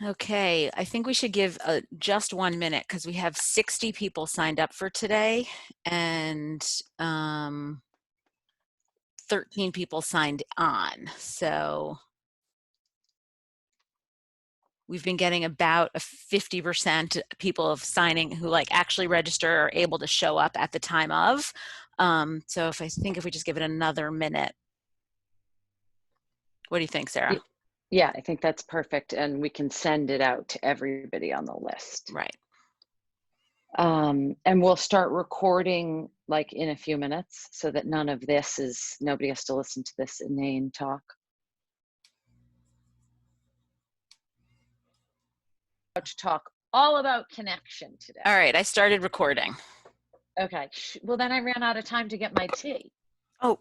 Okay, I think we should give just 1 minute because we have 60 people signed up for today and 13 people signed on. So we've been getting about a 50% people of signing who like actually register are able to show up at the time of. So if we just give it another minute. What do you think, Sarah? Yeah, I think that's perfect. And we can send it out to everybody on the list. Right. And we'll start recording like in a few minutes so that nobody has to listen to this inane talk. To talk all about connection today. All right, I started recording. Okay, well then I ran out of time to get my tea. Oh,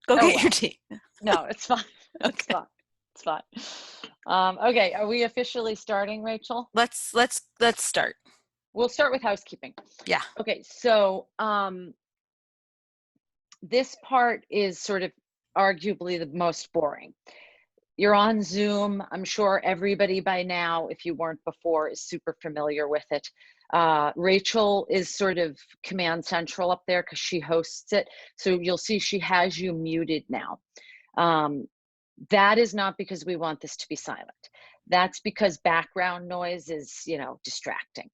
go get your tea. No, it's fine. Okay. It's fine. Okay, are we officially starting, Rachel? Let's start. We'll start with housekeeping. Yeah. Okay, so this part is sort of arguably the most boring. You're on Zoom. I'm sure everybody by now, if you weren't before, is super familiar with it. Rachel is sort of command central up there because she hosts it. So you'll see she has you muted now. That is not because we want this to be silent. That's because background noise is, distracting.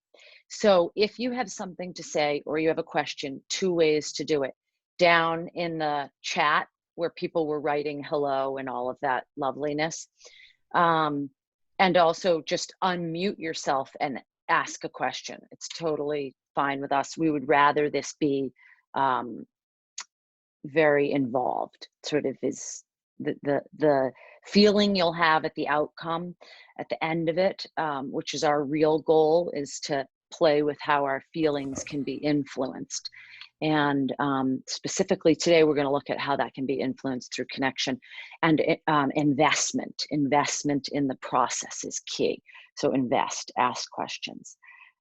So if you have something to say or you have a question, 2 ways to do it. Down in the chat where people were writing hello and all of that loveliness. And also just unmute yourself and ask a question. It's totally fine with us. We would rather this be very involved, sort of is the feeling you'll have at the outcome, at the end of it, which is our real goal, is to play with how our feelings can be influenced. And specifically today, we're going to look at how that can be influenced through connection and investment. Investment in the process is key. So invest, ask questions.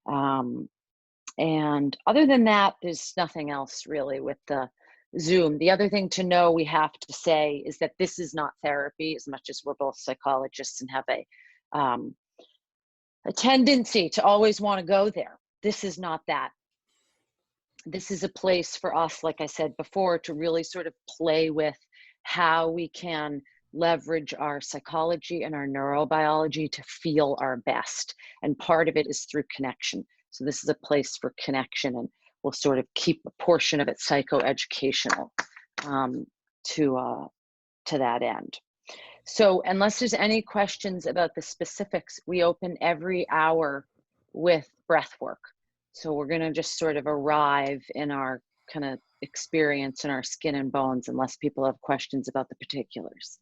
And other than that, there's nothing else really with the Zoom. The other thing to know, we have to say, is that this is not therapy, as much as we're both psychologists and have a tendency to always want to go there. This is not that. This is a place for us, like I said before, to really sort of play with how we can leverage our psychology and our neurobiology to feel our best. And part of it is through connection. So this is a place for connection, and we'll sort of keep a portion of it psychoeducational to that end. So unless there's any questions about the specifics, we open every hour with breath work. So we're going to just sort of arrive in our kind of experience in our skin and bones, unless people have questions about the particulars.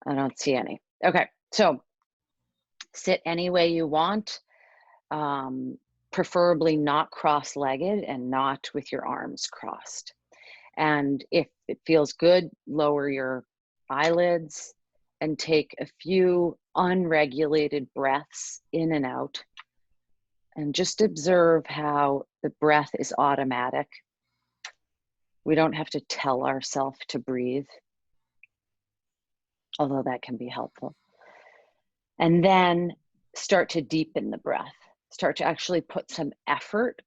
I don't see any. Okay, so sit any way you want, preferably not cross-legged and not with your arms crossed. And if it feels good, lower your eyelids and take a few unregulated breaths in and out. And just observe how the breath is automatic. We don't have to tell ourselves to breathe, although that can be helpful. And then start to deepen the breath. Start to actually put some effort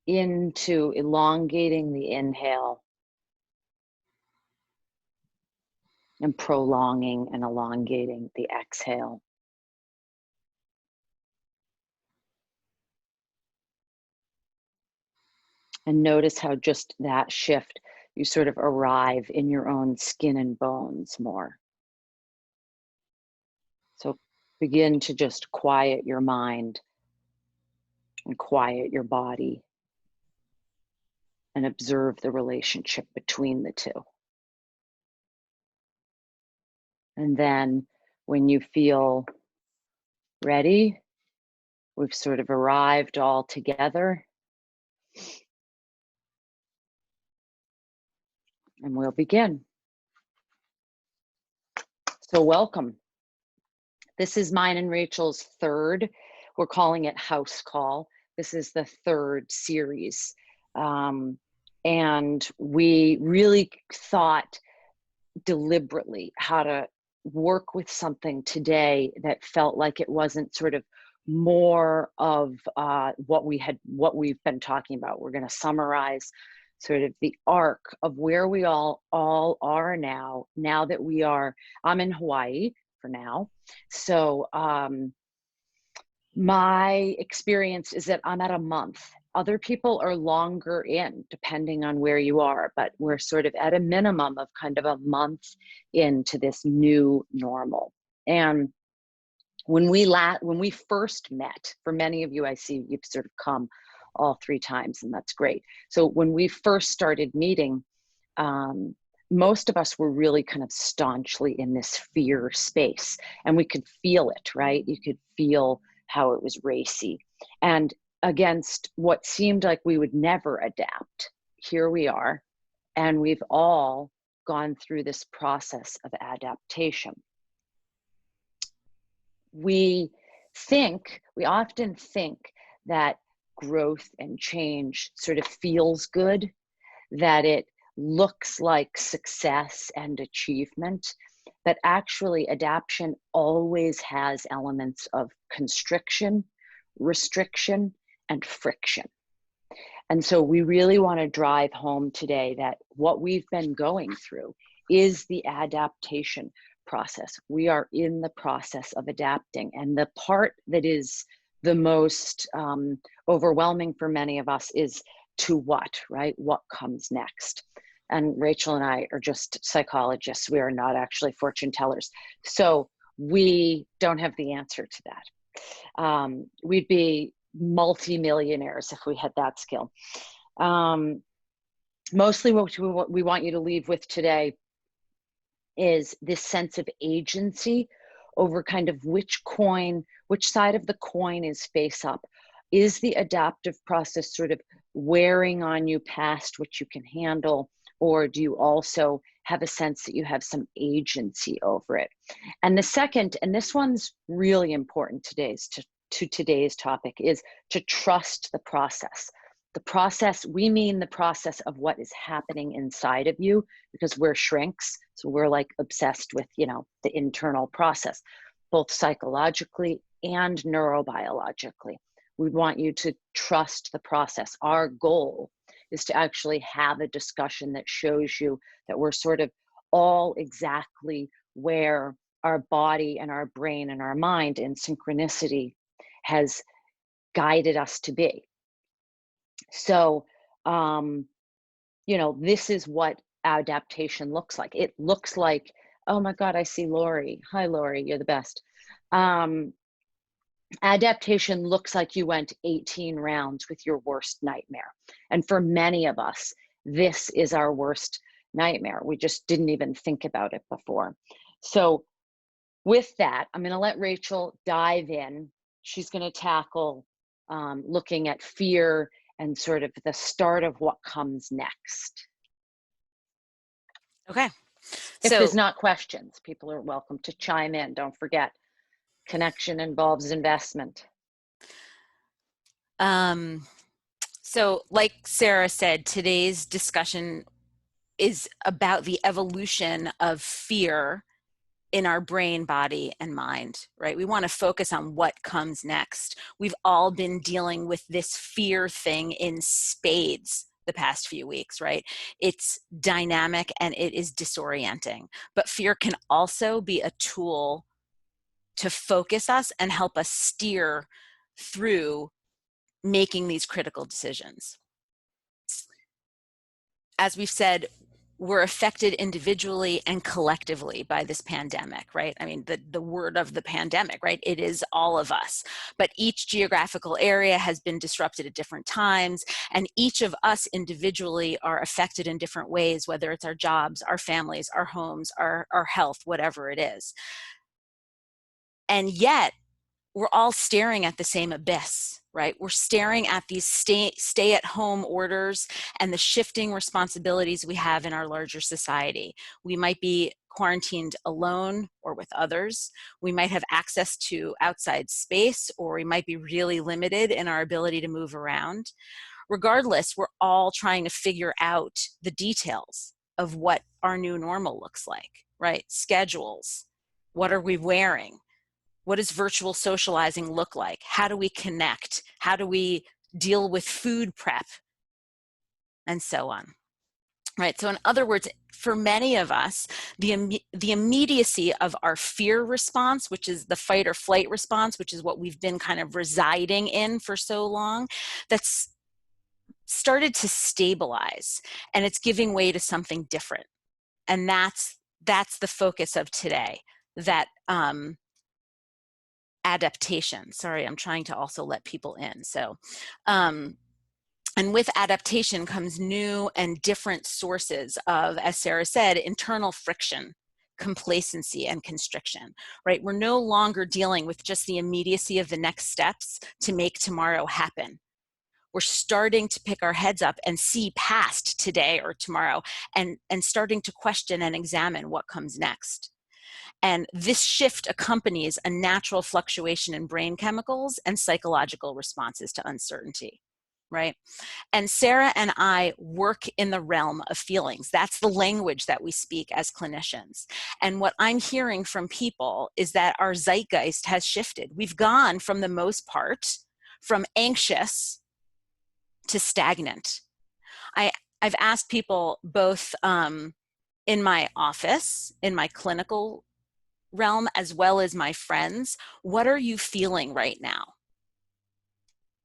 into elongating the inhale and prolonging and elongating the exhale. And notice how just that shift, you sort of arrive in your own skin and bones more. So begin to just quiet your mind and quiet your body and observe the relationship between the two. And then when you feel ready, we've sort of arrived all together. And we'll begin. So welcome. This is mine and Rachel's third. We're calling it House Call. This is the third series. And we really thought deliberately how to work with something today that felt like it wasn't sort of more of what we've been talking about. We're going to summarize sort of the arc of where we all are now that I'm in Hawaii for now. So my experience is that I'm at a month. Other people are longer in, depending on where you are, but we're sort of at a minimum of kind of a month into this new normal. And when we first met, for many of you, I see you've sort of come all 3 times, and that's great. So when we first started meeting, most of us were really kind of staunchly in this fear space, and we could feel it, right? You could feel how it was racy. And against what seemed like we would never adapt, here we are, and we've all gone through this process of adaptation. We often think that growth and change sort of feels good, that it looks like success and achievement, but actually adaptation always has elements of constriction, restriction, and friction. And so we really want to drive home today that what we've been going through is the adaptation process. We are in the process of adapting. And the part that is the most overwhelming for many of us is to what, right? What comes next? And Rachel and I are just psychologists. We are not actually fortune tellers. So we don't have the answer to that. We'd be multi-millionaires if we had that skill. Mostly what we want you to leave with today is this sense of agency over kind of which side of the coin is face up. Is the adaptive process sort of wearing on you past what you can handle, or do you also have a sense that you have some agency over it? And the second, and this one's really important to today's topic, is to trust the process. The process, we mean the process of what is happening inside of you, because we're shrinks. So we're like obsessed with, the internal process, both psychologically and neurobiologically. We want you to trust the process. Our goal is to actually have a discussion that shows you that we're sort of all exactly where our body and our brain and our mind in synchronicity has guided us to be. So, this is what adaptation looks like. It looks like, oh my God, I see Lori. Hi, Lori, you're the best. Adaptation looks like you went 18 rounds with your worst nightmare. And for many of us, this is our worst nightmare. We just didn't even think about it before. So with that, I'm going to let Rachel dive in. She's going to tackle looking at fear and sort of the start of what comes next. Okay. If there's not questions, people are welcome to chime in. Don't forget, connection involves investment. So like Sarah said, today's discussion is about the evolution of fear in our brain, body, and mind, right? We want to focus on what comes next. We've all been dealing with this fear thing in spades the past few weeks, right? It's dynamic and it is disorienting, but fear can also be a tool to focus us and help us steer through making these critical decisions. As we've said, we're affected individually and collectively by this pandemic, right? I mean, the word of the pandemic, right? It is all of us. But each geographical area has been disrupted at different times, and each of us individually are affected in different ways, whether it's our jobs, our families, our homes, our health, whatever it is. And yet, we're all staring at the same abyss, right? We're staring at these stay-at-home orders and the shifting responsibilities we have in our larger society. We might be quarantined alone or with others. We might have access to outside space, or we might be really limited in our ability to move around. Regardless, we're all trying to figure out the details of what our new normal looks like, right? Schedules, What are we wearing? What does virtual socializing look like? How do we connect? How do we deal with food prep? And so on. Right. So in other words, for many of us, the immediacy of our fear response, which is the fight or flight response, which is what we've been kind of residing in for so long, that's started to stabilize, and it's giving way to something different. And that's the focus of today, that adaptation. Sorry, I'm trying to also let people in. So and with adaptation comes new and different sources of, as Sarah said, internal friction, complacency, and constriction, right? We're no longer dealing with just the immediacy of the next steps to make tomorrow happen. We're starting to pick our heads up and see past today or tomorrow, and starting to question and examine what comes next. And this shift accompanies a natural fluctuation in brain chemicals and psychological responses to uncertainty, right? And Sarah and I work in the realm of feelings. That's the language that we speak as clinicians. And what I'm hearing from people is that our zeitgeist has shifted. We've gone, from the most part, from anxious to stagnant. I've asked people both in my office, in my clinical realm, as well as my friends, what are you feeling right now?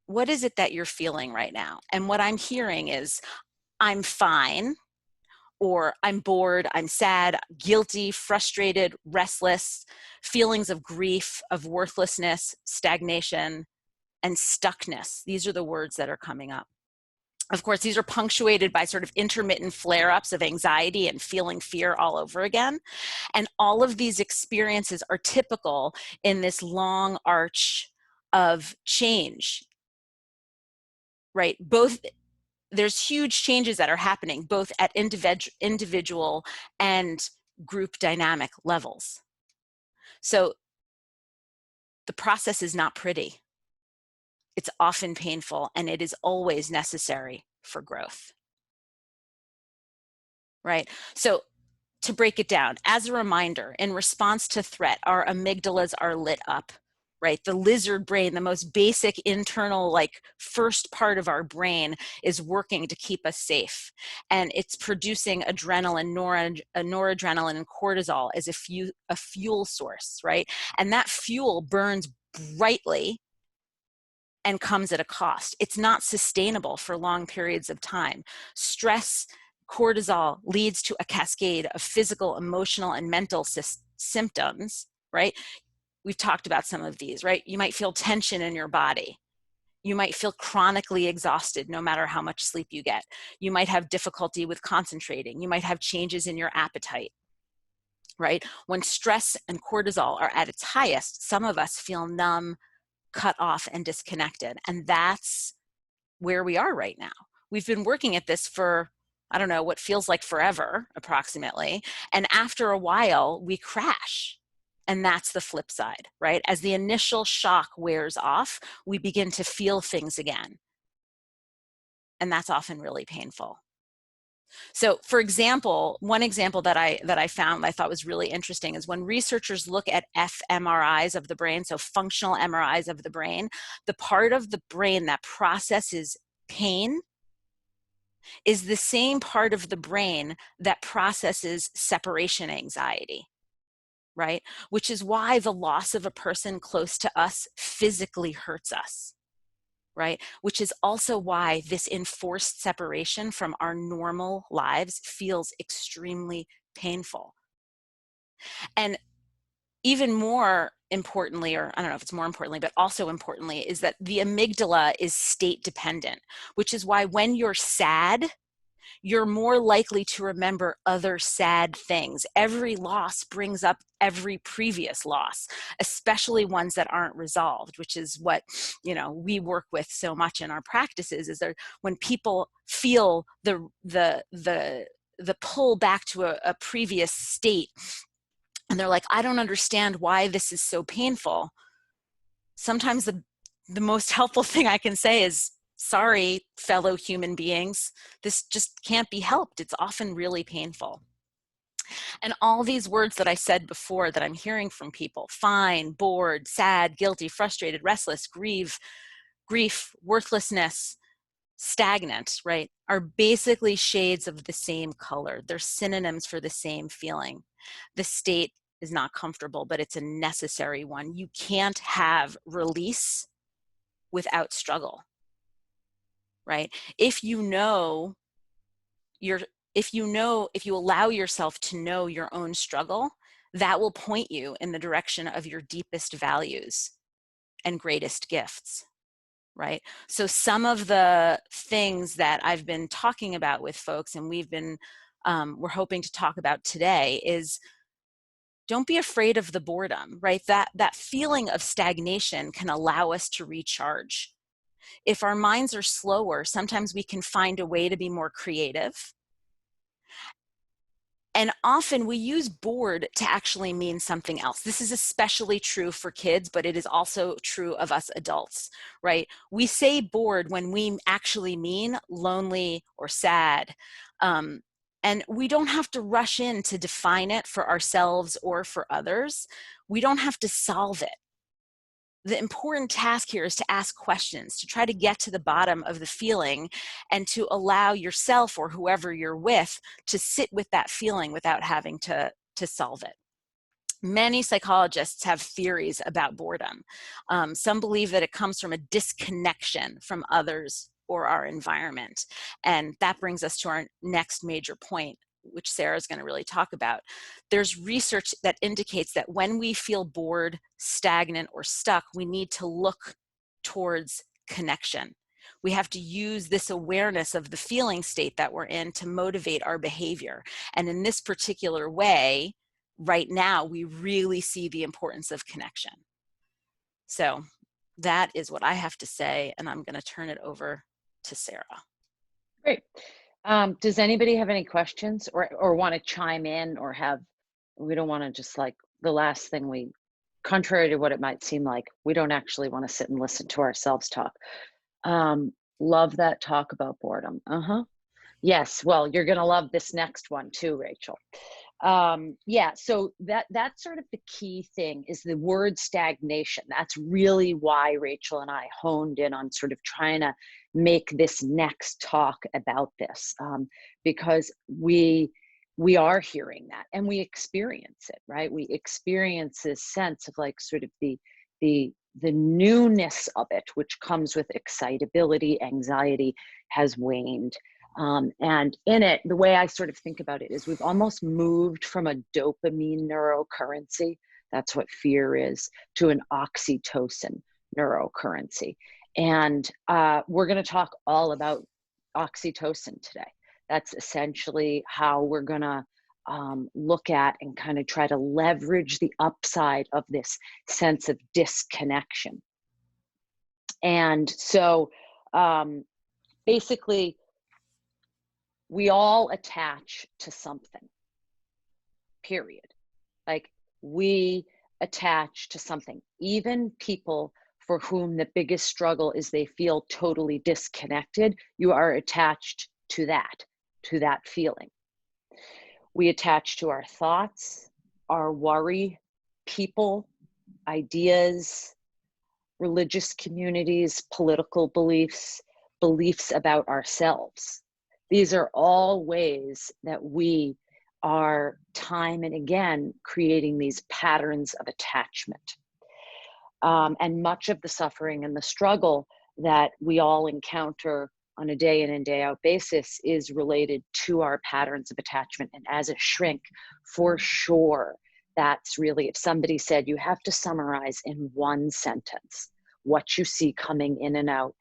What is it that you're feeling right now? And what I'm hearing is, I'm fine, or I'm bored, I'm sad, guilty, frustrated, restless, feelings of grief, of worthlessness, stagnation, and stuckness. These are the words that are coming up. Of course, these are punctuated by sort of intermittent flare-ups of anxiety and feeling fear all over again. And all of these experiences are typical in this long arch of change, right? Both, there's huge changes that are happening, both at individual and group dynamic levels. So the process is not pretty. It's often painful, and it is always necessary for growth, right? So to break it down, as a reminder, in response to threat, our amygdalas are lit up, right? The lizard brain, the most basic internal, like, first part of our brain, is working to keep us safe. And it's producing adrenaline, noradrenaline, and cortisol as a fuel source, right? And that fuel burns brightly and comes at a cost. It's not sustainable for long periods of time. Stress, cortisol, leads to a cascade of physical, emotional, and mental symptoms, right? We've talked about some of these, right? You might feel tension in your body. You might feel chronically exhausted no matter how much sleep you get. You might have difficulty with concentrating. You might have changes in your appetite, right? When stress and cortisol are at its highest, some of us feel numb, cut off, and disconnected. And that's where we are right now. We've been working at this for, I don't know, what feels like forever, approximately. And after a while, we crash. And that's the flip side, right? As the initial shock wears off, we begin to feel things again. And that's often really painful. So, for example, one example that I found I thought was really interesting is when researchers look at fMRIs of the brain, so functional MRIs of the brain, the part of the brain that processes pain is the same part of the brain that processes separation anxiety, right? Which is why the loss of a person close to us physically hurts us, right? Which is also why this enforced separation from our normal lives feels extremely painful. And even more importantly, or I don't know if it's more importantly, but also importantly, is that the amygdala is state dependent, which is why when you're sad, you're more likely to remember other sad things. Every loss brings up every previous loss, especially ones that aren't resolved, which is what, we work with so much in our practices, is that when people feel the pull back to a previous state, and they're like, I don't understand why this is so painful. Sometimes the most helpful thing I can say is, sorry, fellow human beings, this just can't be helped. It's often really painful. And all these words that I said before that I'm hearing from people, fine, bored, sad, guilty, frustrated, restless, grief, worthlessness, stagnant, right, are basically shades of the same color. They're synonyms for the same feeling. The state is not comfortable, but it's a necessary one. You can't have release without struggle, right? If you allow yourself to know your own struggle, that will point you in the direction of your deepest values and greatest gifts, right? So some of the things that I've been talking about with folks, and we're hoping to talk about today, is don't be afraid of the boredom, right? That feeling of stagnation can allow us to recharge. If our minds are slower, sometimes we can find a way to be more creative. And often we use bored to actually mean something else. This is especially true for kids, but it is also true of us adults, right? We say bored when we actually mean lonely or sad. And we don't have to rush in to define it for ourselves or for others. We don't have to solve it. The important task here is to ask questions, to try to get to the bottom of the feeling, and to allow yourself or whoever you're with to sit with that feeling without having to solve it. Many psychologists have theories about boredom. Some believe that it comes from a disconnection from others or our environment. And that brings us to our next major point, which Sarah is going to really talk about. There's research that indicates that when we feel bored, stagnant, or stuck, we need to look towards connection. We have to use this awareness of the feeling state that we're in to motivate our behavior. And in this particular way, right now, we really see the importance of connection. So that is what I have to say, and I'm going to turn it over to Sarah. Great. Does anybody have any questions or want to chime in, or we don't want to just, like, the last thing contrary to what it might seem like, we don't actually want to sit and listen to ourselves talk. Love that talk about boredom. Yes. Well, you're going to love this next one too, Rachel. Yeah, so that's sort of the key thing, is the word stagnation. That's really why Rachel and I honed in on sort of trying to make this next talk about this, because we are hearing that and we experience it, right? We experience this sense of, like, sort of the newness of it, which comes with excitability. Anxiety has waned. And in it, the way I sort of think about it is we've almost moved from a dopamine neurocurrency, that's what fear is, to an oxytocin neurocurrency. And we're going to talk all about oxytocin today. That's essentially how we're going to look at and kind of try to leverage the upside of this sense of disconnection. And so basically, we all attach to something, period. Like, we attach to something. Even people for whom the biggest struggle is they feel totally disconnected, you are attached to that feeling. We attach to our thoughts, our worry, people, ideas, religious communities, political beliefs, beliefs about ourselves. These are all ways that we are time and again creating these patterns of attachment. And much of the suffering and the struggle that we all encounter on a day in and day out basis is related to our patterns of attachment. And as a shrink, for sure, that's really, if somebody said you have to summarize in one sentence what you see coming in and out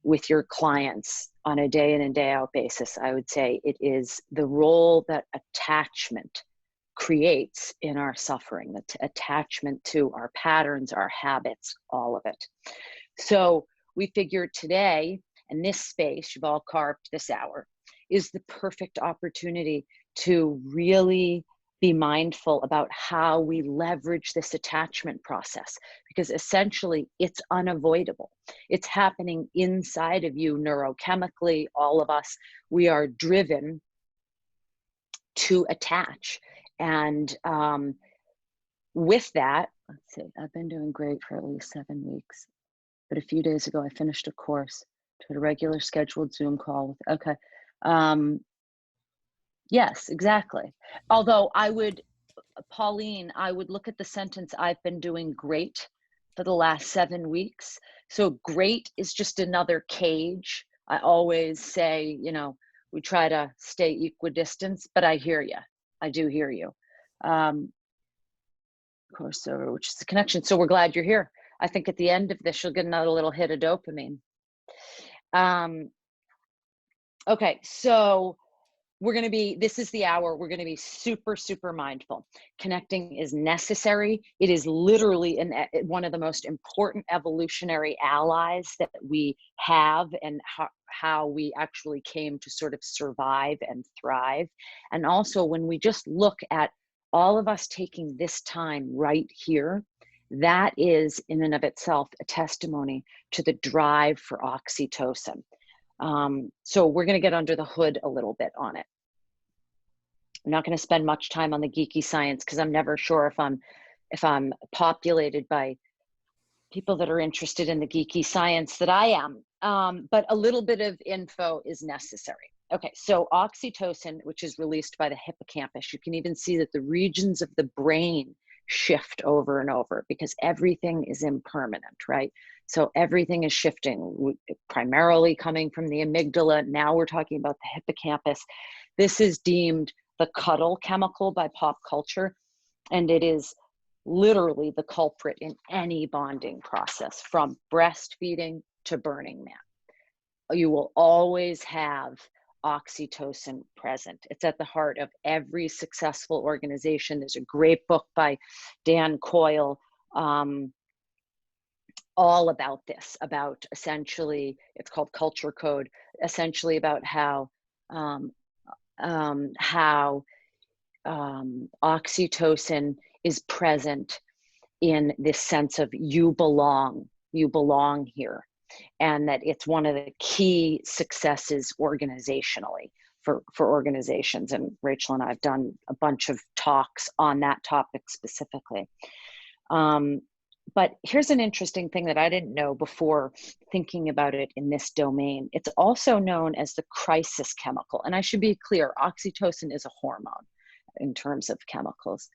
with your clients on a day in and day out basis, I would say it is the role that attachment creates in our suffering, the attachment to our patterns, our habits, all of it. So we figured today, and this space, you've all carved this hour, is the perfect opportunity to really be mindful about how we leverage this attachment process, because essentially it's unavoidable. It's happening inside of you neurochemically. All of us, we are driven to attach. And with that, let's see, I've been doing great for at least 7 weeks. But a few days ago, I finished a course to a regular scheduled Zoom call with, okay. Yes, exactly. Although I would, Pauline, I would look at the sentence, I've been doing great for the last 7 weeks. So great is just another cage. I always say, you know, we try to stay equidistant, but I hear you. I do hear you. Of course, so which is the connection. So we're glad you're here. I think at the end of this, you'll get another little hit of dopamine. Okay, so we're going to be, this is the hour, we're going to be super, super mindful. Connecting is necessary. It is literally one of the most important evolutionary allies that we have, and how we actually came to sort of survive and thrive. And also when we just look at all of us taking this time right here, that is in and of itself a testimony to the drive for oxytocin. So we're going to get under the hood a little bit on it. I'm not going to spend much time on the geeky science because I'm never sure if I'm populated by people that are interested in the geeky science that I am. But a little bit of info is necessary. Okay, so oxytocin, which is released by the hippocampus, you can even see that the regions of the brain shift over and over because everything is impermanent, right? So everything is shifting, primarily coming from the amygdala. Now we're talking about the hippocampus. This is deemed the cuddle chemical by pop culture, and it is literally the culprit in any bonding process, from breastfeeding to Burning Man. You will always have oxytocin present. It's at the heart of every successful organization. There's a great book by Dan Coyle, all about this, about essentially, it's called Culture Code, essentially about how oxytocin is present in this sense of you belong here, and that it's one of the key successes organizationally for organizations. And Rachel and I have done a bunch of talks on that topic specifically. But here's an interesting thing that I didn't know before thinking about it in this domain. It's also known as the crisis chemical. And I should be clear, oxytocin is a hormone in terms of chemicals.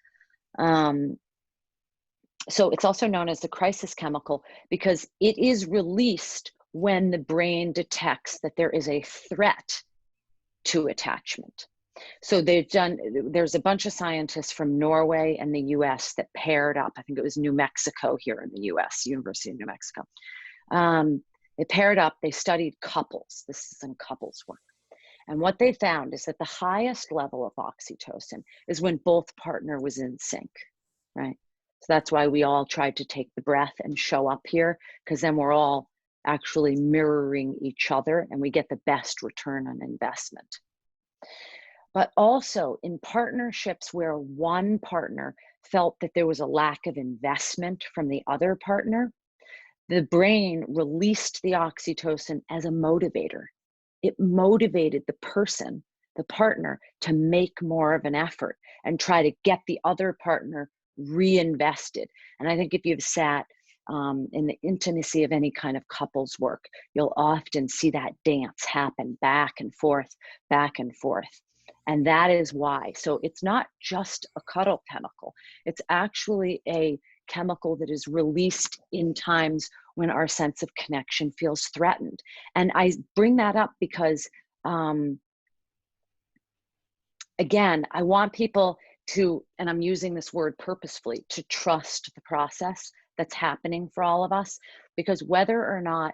So it's also known as the crisis chemical because it is released when the brain detects that there is a threat to attachment. So there's a bunch of scientists from Norway and the US that paired up. I think it was New Mexico here in the US, University of New Mexico. They paired up, they studied couples. This is in couples work. And what they found is that the highest level of oxytocin is when both partner was in sync, right? So that's why we all tried to take the breath and show up here, because then we're all actually mirroring each other and we get the best return on investment. But also in partnerships where one partner felt that there was a lack of investment from the other partner, the brain released the oxytocin as a motivator. It motivated the person, the partner, to make more of an effort and try to get the other partner reinvested. And I think if you've sat in the intimacy of any kind of couples work, you'll often see that dance happen back and forth, back and forth. And that is why. So it's not just a cuddle chemical. It's actually a chemical that is released in times when our sense of connection feels threatened. And I bring that up because, again, I want people to, and I'm using this word purposefully, to trust the process that's happening for all of us, because whether or not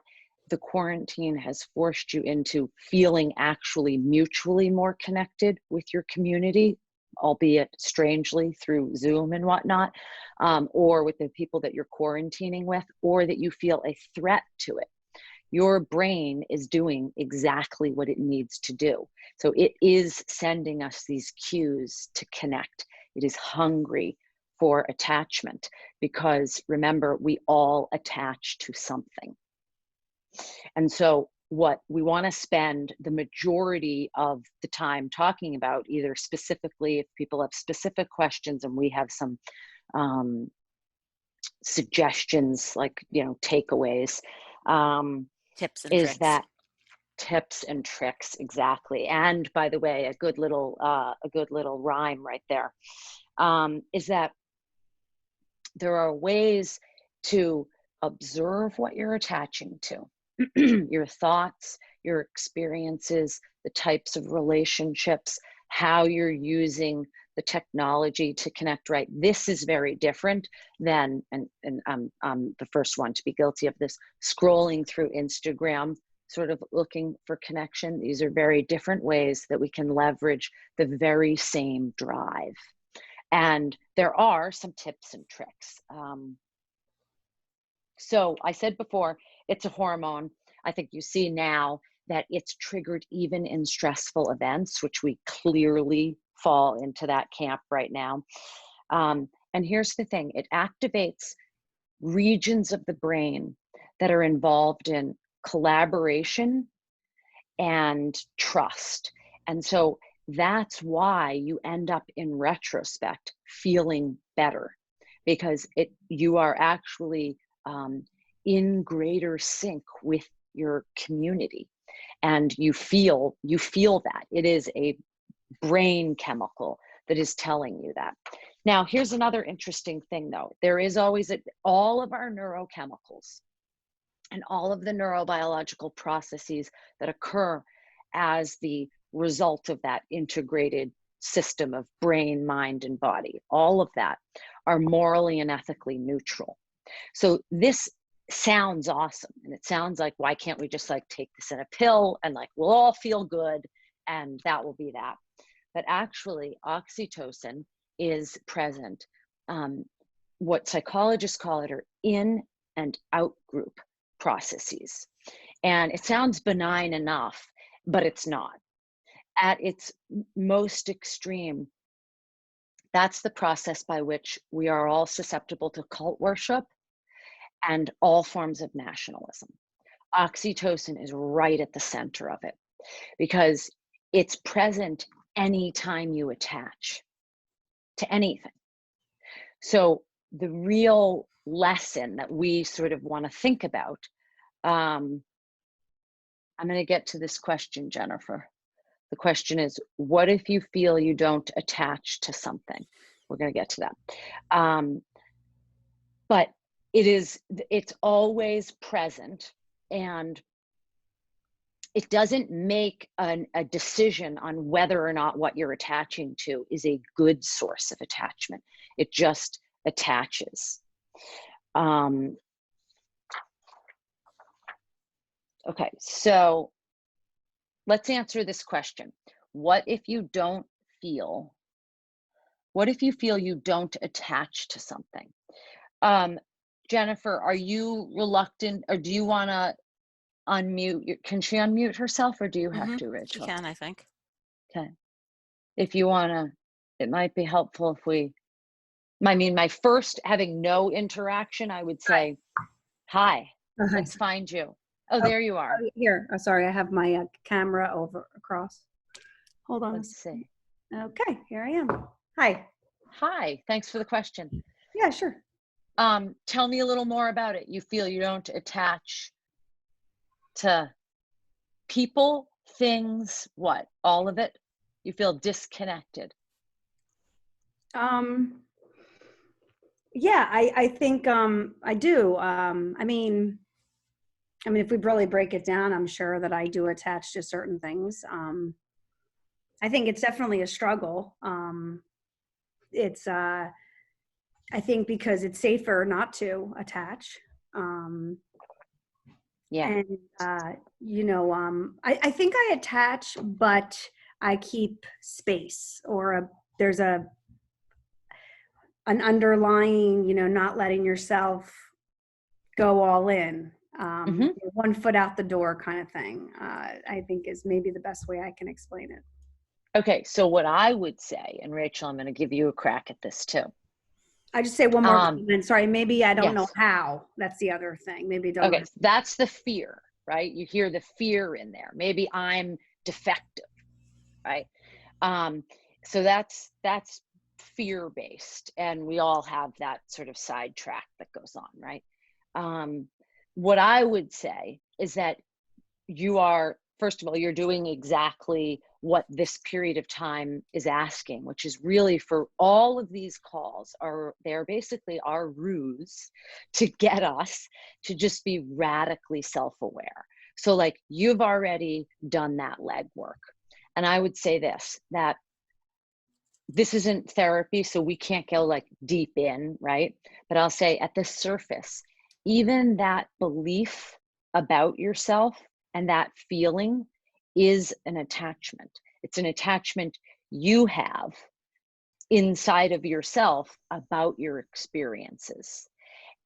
the quarantine has forced you into feeling actually mutually more connected with your community, albeit strangely through Zoom and whatnot, or with the people that you're quarantining with, or that you feel a threat to it, your brain is doing exactly what it needs to do. So it is sending us these cues to connect. It is hungry for attachment because, remember, we all attach to something. And so what we want to spend the majority of the time talking about, either specifically if people have specific questions and we have some suggestions, like, you know, takeaways, tips and is tricks. that tips and tricks, exactly. And by the way, a good little rhyme right there, is that there are ways to observe what you're attaching to, your thoughts, your experiences, the types of relationships, how you're using the technology to connect, right? This is very different than, and I'm the first one to be guilty of this, scrolling through Instagram, sort of looking for connection. These are very different ways that we can leverage the very same drive. And there are some tips and tricks. So I said before, it's a hormone. I think you see now that it's triggered even in stressful events, which we clearly fall into that camp right now. And here's the thing, it activates regions of the brain that are involved in collaboration and trust. And so that's why you end up in retrospect feeling better, because you are actually in greater sync with your community, and you feel that it is a brain chemical that is telling you that. Now, here's another interesting thing though. There is always all of our neurochemicals and all of the neurobiological processes that occur as the result of that integrated system of brain, mind, and body, all of that are morally and ethically neutral. So this sounds awesome. And it sounds like, why can't we just like take this in a pill and like, we'll all feel good and that will be that. But actually oxytocin is present. What psychologists call it are in and out group processes. And it sounds benign enough, but it's not. At its most extreme, that's the process by which we are all susceptible to cult worship and all forms of nationalism. Oxytocin is right at the center of it because it's present anytime you attach to anything. So the real lesson that we sort of want to think about, I'm going to get to this question, Jennifer. The question is, what if you feel you don't attach to something? We're going to get to that. But it's always present, and it doesn't make a decision on whether or not what you're attaching to is a good source of attachment. It just attaches. Okay, so let's answer this question. What if you feel you don't attach to something? Jennifer, are you reluctant, or do you want to unmute? Can she unmute herself, or do you have to, Rachel? She can, I think. Okay. If you want to, it might be helpful if my first, having no interaction, I would say, hi, let's find you. Oh, there you are. Here. Oh, sorry, I have my camera across. Hold on. Let's see. Okay, here I am. Hi. Hi, thanks for the question. Yeah, sure. Tell me a little more about it. You feel you don't attach to people, things, what? All of it? You feel disconnected? Yeah, I think I do. I mean, if we really break it down, I'm sure that I do attach to certain things. I think it's definitely a struggle. It's I think because it's safer not to attach. Yeah. And I think I attach, but I keep space, or there's an underlying, not letting yourself go all in. One foot out the door kind of thing, I think is maybe the best way I can explain it. Okay, so what I would say, and Rachel, I'm going to give you a crack at this too. I just say one more comment. Sorry, maybe I don't know yes. how. That's the other thing. Maybe don't. Okay, that's the fear. right? You hear the fear in there. Maybe I'm defective, right? So that's fear-based, and we all have that sort of sidetrack that goes on, right? What I would say is that you are, first of all, you're doing exactly what this period of time is asking, which is really, for all of these calls they're basically our ruse to get us to just be radically self-aware. So like, you've already done that legwork. And I would say that this isn't therapy, so we can't go like deep in, right? But I'll say at the surface, even that belief about yourself and that feeling is an attachment. It's an attachment you have inside of yourself about your experiences.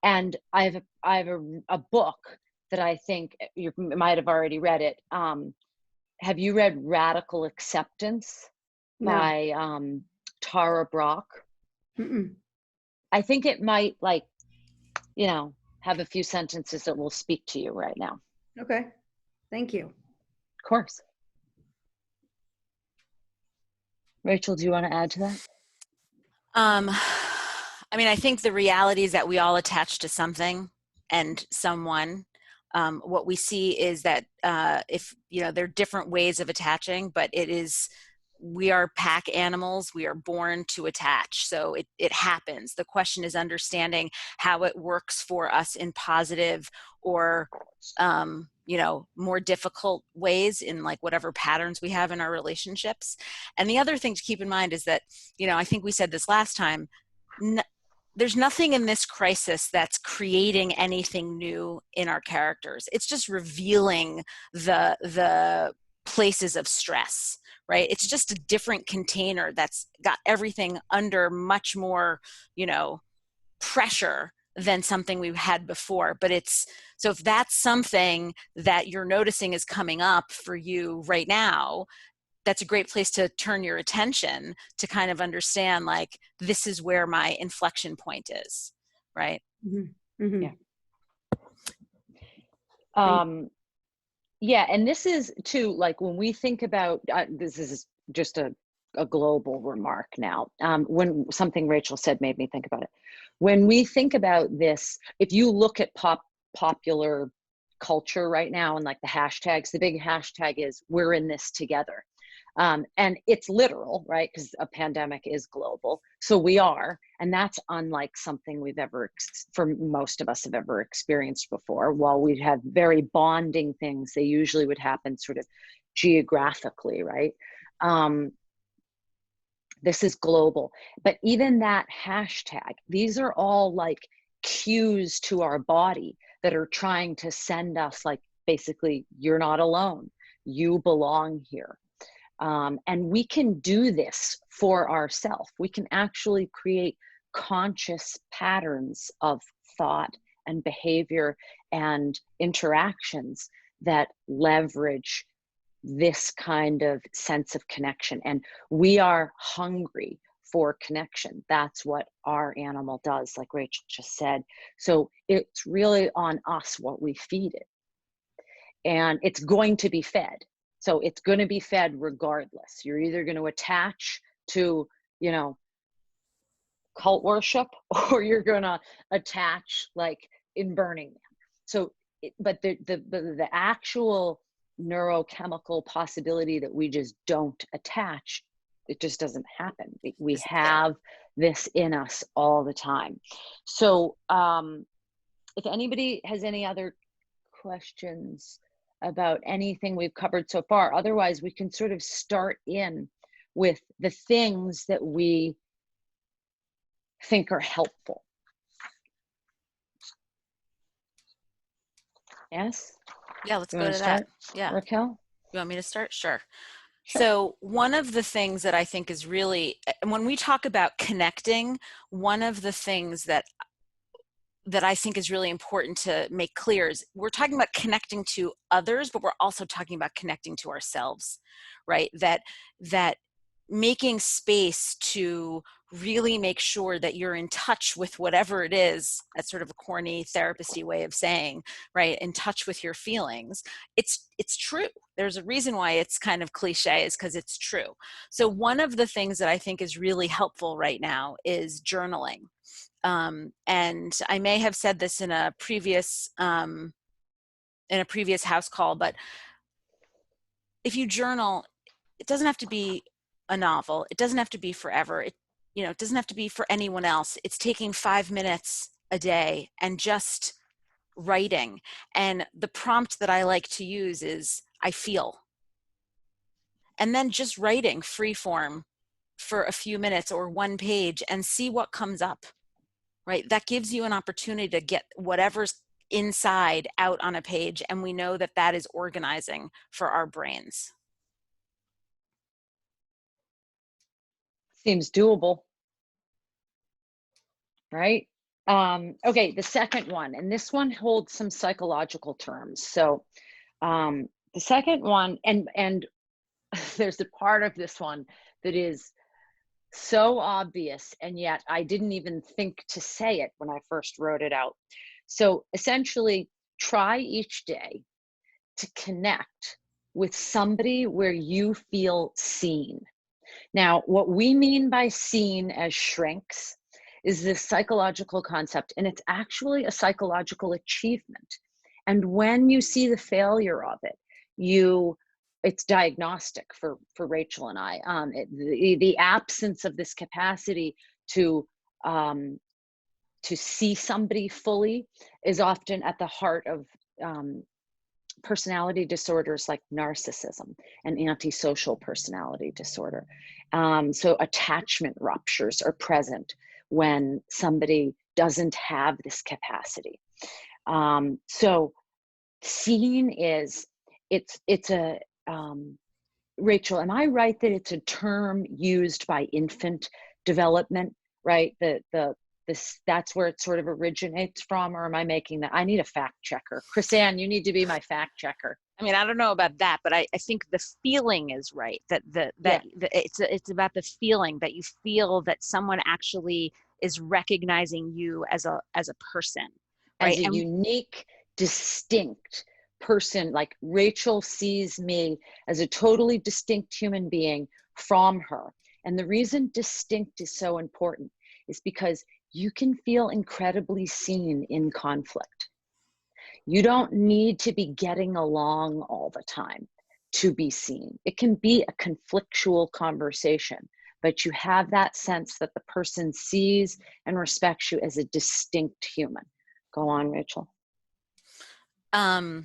And I have a book that I think you might have already read it. Have you read Radical Acceptance by Tara Brach? Mm-mm. I think it might, like, have a few sentences that will speak to you right now. Okay. Thank you. Of course. Rachel, do you want to add to that? I mean, I think the reality is that we all attach to something and someone. What we see is that if, there are different ways of attaching, but we are pack animals. We are born to attach. So it happens. The question is understanding how it works for us in positive or, more difficult ways in like whatever patterns we have in our relationships. And the other thing to keep in mind is that, I think we said this last time, there's nothing in this crisis that's creating anything new in our characters. It's just revealing the places of stress, right? It's just a different container that's got everything under much more, pressure than something we've had before. But so if that's something that you're noticing is coming up for you right now, that's a great place to turn your attention to kind of understand, like, this is where my inflection point is, right? Mm-hmm. Mm-hmm. Yeah. Yeah, and this is too, like, when we think about, this is just a global remark now. When something Rachel said made me think about it. When we think about this, if you look at popular culture right now and like the hashtags, the big hashtag is "we're in this together." And it's literal, right? Because a pandemic is global. So we are, and that's unlike something we've ever, for most of us, have ever experienced before. While we have very bonding things, they usually would happen sort of geographically, right? This is global. But even that hashtag, these are all like cues to our body that are trying to send us, like, basically, you're not alone. You belong here. And we can do this for ourselves. We can actually create conscious patterns of thought and behavior and interactions that leverage this kind of sense of connection. And we are hungry for connection. That's what our animal does, like Rachel just said. So it's really on us what we feed it. And it's going to be fed. So it's going to be fed regardless. You're either going to attach to, cult worship, or you're going to attach like in Burning Man. So, but the actual neurochemical possibility that we just don't attach, it just doesn't happen. We have this in us all the time. So if anybody has any other questions about anything we've covered so far, otherwise we can sort of start in with the things that we think are helpful. Yes? Yeah, let's go to that. Yeah. Raquel? You want me to start? Sure. So one of the things that I think is really, when we talk about connecting, one of the things that I think is really important to make clear is we're talking about connecting to others, but we're also talking about connecting to ourselves, right? That making space to really make sure that you're in touch with whatever it is. That's sort of a corny therapist-y way of saying, right, in touch with your feelings. It's true. There's a reason why it's kind of cliche, is because it's true. So one of the things that I think is really helpful right now is journaling. And I may have said this in a previous house call, but if you journal, it doesn't have to be a novel. It doesn't have to be forever. It doesn't have to be for anyone else. It's taking 5 minutes a day and just writing. And the prompt that I like to use is, I feel. And then just writing free form for a few minutes or one page and see what comes up, right? That gives you an opportunity to get whatever's inside out on a page. And we know that that is organizing for our brains. Seems doable, right? Okay, the second one, and this one holds some psychological terms. So the second one, and there's a part of this one that is so obvious, and yet I didn't even think to say it when I first wrote it out. So essentially, try each day to connect with somebody where you feel seen. Now, what we mean by seen as shrinks is this psychological concept, and it's actually a psychological achievement. And when you see the failure of it, it's diagnostic for Rachel and I. The absence of this capacity to see somebody fully is often at the heart of personality disorders like narcissism and antisocial personality disorder. So attachment ruptures are present when somebody doesn't have this capacity. So seeing is, it's a, Rachel, am I right that it's a term used by infant development, right? That's where it sort of originates from, or am I making that? I need a fact checker. Chris-Anne, you need to be my fact checker. I mean, I don't know about that, but I think the feeling is right. It's about the feeling that you feel that someone actually is recognizing you as a person, right? As a unique, distinct person. Like Rachel sees me as a totally distinct human being from her. And the reason distinct is so important is because you can feel incredibly seen in conflict. You don't need to be getting along all the time to be seen. It can be a conflictual conversation, but you have that sense that the person sees and respects you as a distinct human. Go on, Rachel. I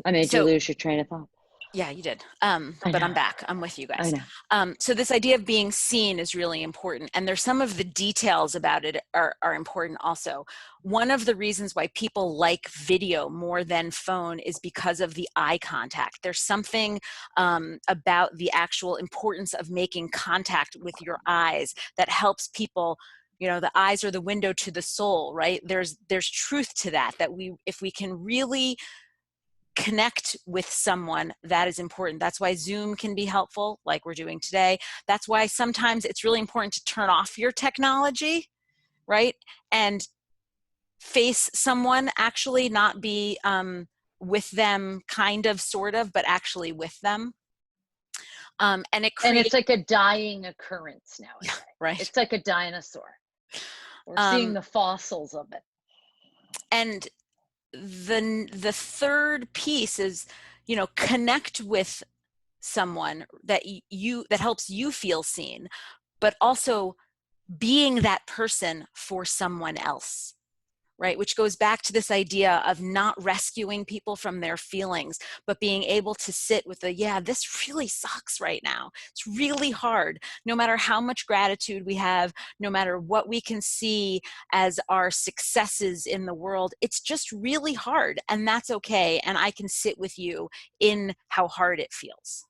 made you lose your train of thought. Yeah, you did. But I'm back. I'm with you guys. I know. So this idea of being seen is really important. And there's some of the details about it are important also. One of the reasons why people like video more than phone is because of the eye contact. There's something about the actual importance of making contact with your eyes that helps people. The eyes are the window to the soul, right? There's truth to that if we can really connect with someone, that is important. That's why Zoom can be helpful, like we're doing today. That's why sometimes it's really important to turn off your technology, right? And face someone, actually not be with them, kind of, sort of, but actually with them. And it's like a dying occurrence nowadays. Yeah, right. It's like a dinosaur. We're seeing the fossils of it. And the third piece is, connect with someone that helps you feel seen, but also being that person for someone else, right? Which goes back to this idea of not rescuing people from their feelings, but being able to sit with this really sucks right now. It's really hard. No matter how much gratitude we have, no matter what we can see as our successes in the world, it's just really hard, and that's okay. And I can sit with you in how hard it feels.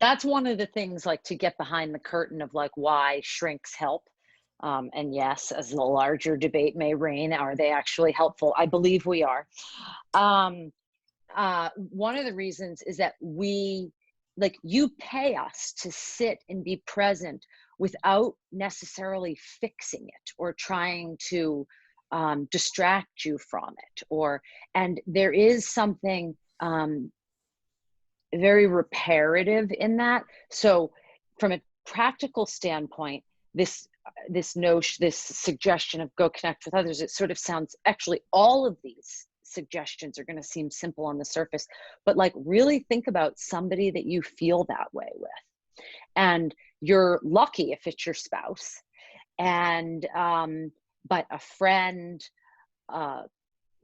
That's one of the things, like, to get behind the curtain of like why shrinks help. And yes, as the larger debate may reign, are they actually helpful? I believe we are. One of the reasons is that we like you pay us to sit and be present without necessarily fixing it or trying to distract you from it, and there is something very reparative in that. So from a practical standpoint, this notion, this suggestion of go connect with others, it sort of sounds, actually all of these suggestions are going to seem simple on the surface, but like really think about somebody that you feel that way with, and you're lucky if it's your spouse, and but a friend,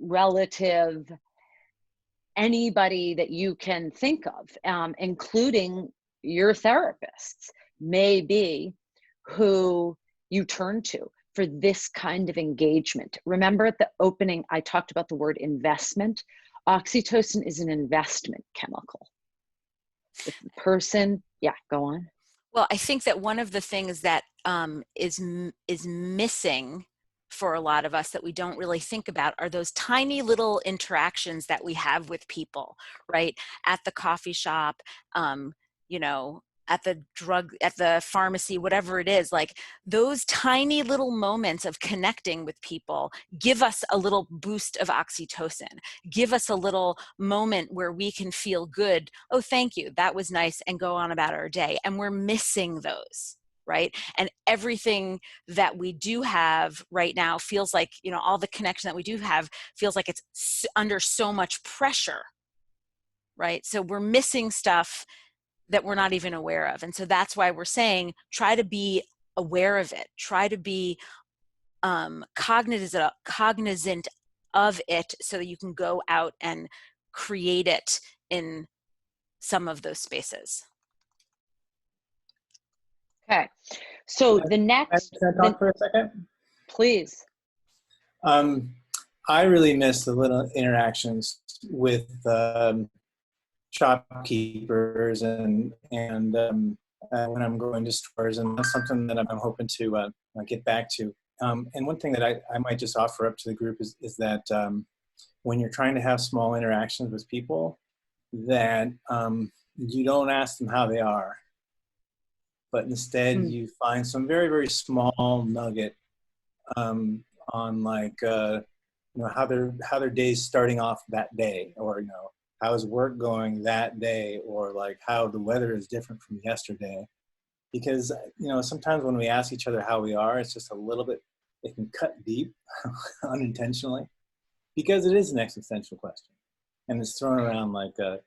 relative, anybody that you can think of, including your therapists, maybe, who you turn to for this kind of engagement. Remember at the opening, I talked about the word investment. Oxytocin is an investment chemical. If the person, yeah, go on. Well, I think that one of the things that is missing for a lot of us that we don't really think about are those tiny little interactions that we have with people, right? At the coffee shop, you know, at the pharmacy, whatever it is, like those tiny little moments of connecting with people give us a little boost of oxytocin, give us a little moment where we can feel good. Oh, thank you. That was nice, and go on about our day. And we're missing those. Right? And everything that we do have right now feels like, you know, all the connection that we do have feels like it's under so much pressure, right? So we're missing stuff that we're not even aware of. And so that's why we're saying, try to be aware of it. Try to be cognizant of it so that you can go out and create it in some of those spaces. Okay, so the next, Can I talk for a second? please. I really miss the little interactions with shopkeepers and when I'm going to stores, and that's something that I'm hoping to get back to. And one thing that I might just offer up to the group is that when you're trying to have small interactions with people, that you don't ask them how they are, but instead you find some very, very small nugget on like, you know, how their day's starting off that day, or, you know, how's work going that day, or like how the weather is different from yesterday. Because, you know, sometimes when we ask each other how we are, it's just a little bit, it can cut deep unintentionally, because it is an existential question. And it's thrown around like, you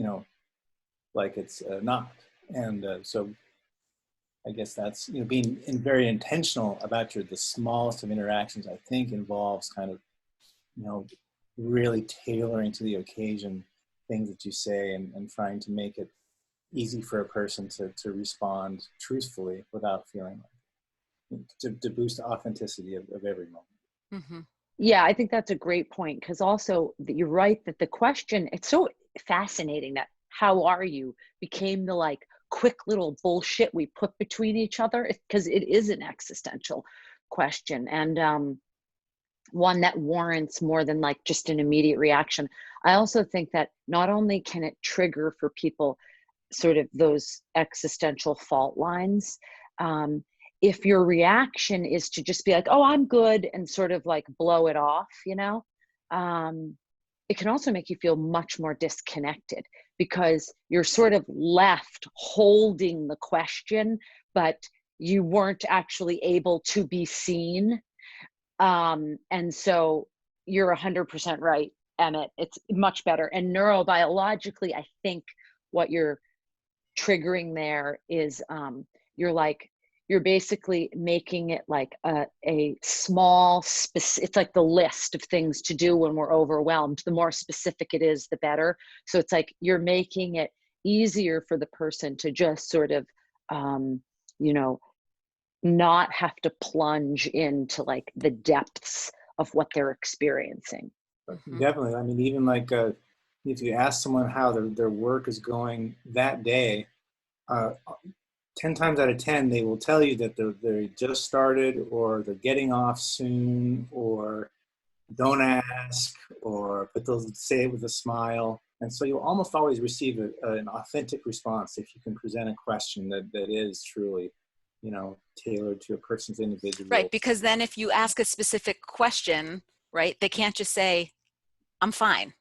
know, like it's not. And so I guess that's, you know, being very intentional about the smallest of interactions, I think involves kind of, you know, really tailoring to the occasion things that you say, and trying to make it easy for a person to respond truthfully without feeling like, to boost the authenticity of every moment. Mm-hmm. Yeah, I think that's a great point, because also you're right that the question, it's so fascinating that how are you became the like quick little bullshit we put between each other, because it is an existential question, and one that warrants more than like just an immediate reaction. I also think that not only can it trigger for people sort of those existential fault lines, if your reaction is to just be like, oh, I'm good, and sort of like blow it off, you know, it can also make you feel much more disconnected, because you're sort of left holding the question, but you weren't actually able to be seen. And so you're 100% right, Emmett. It's much better. And neurobiologically, I think what you're triggering there is you're basically making it like a small, it's like the list of things to do when we're overwhelmed. The more specific it is, the better. So it's like you're making it easier for the person to just sort of, you know, not have to plunge into like the depths of what they're experiencing. Definitely. I mean, even like if you ask someone how their work is going that day, 10 times out of 10, they will tell you that they just started, or they're getting off soon, or don't ask, but they'll say it with a smile. And so you'll almost always receive an authentic response if you can present a question that is truly, you know, tailored to a person's individual. Right, because then if you ask a specific question, right, they can't just say, I'm fine.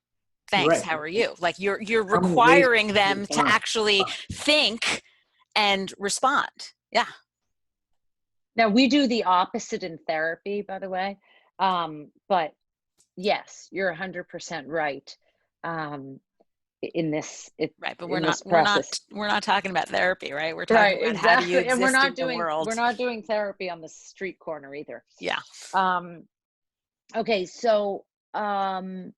Thanks, Right. how are you? Like you're How many ways requiring them to fine. actually think and respond. Yeah. Now we do the opposite in therapy, by the way. But yes, you're 100% right. In this, Right, but in this process. we're not talking about therapy, right? We're Right, talking about how do you exactly. And exist in the world. we're not doing therapy on the street corner either. Yeah. Okay, so I'm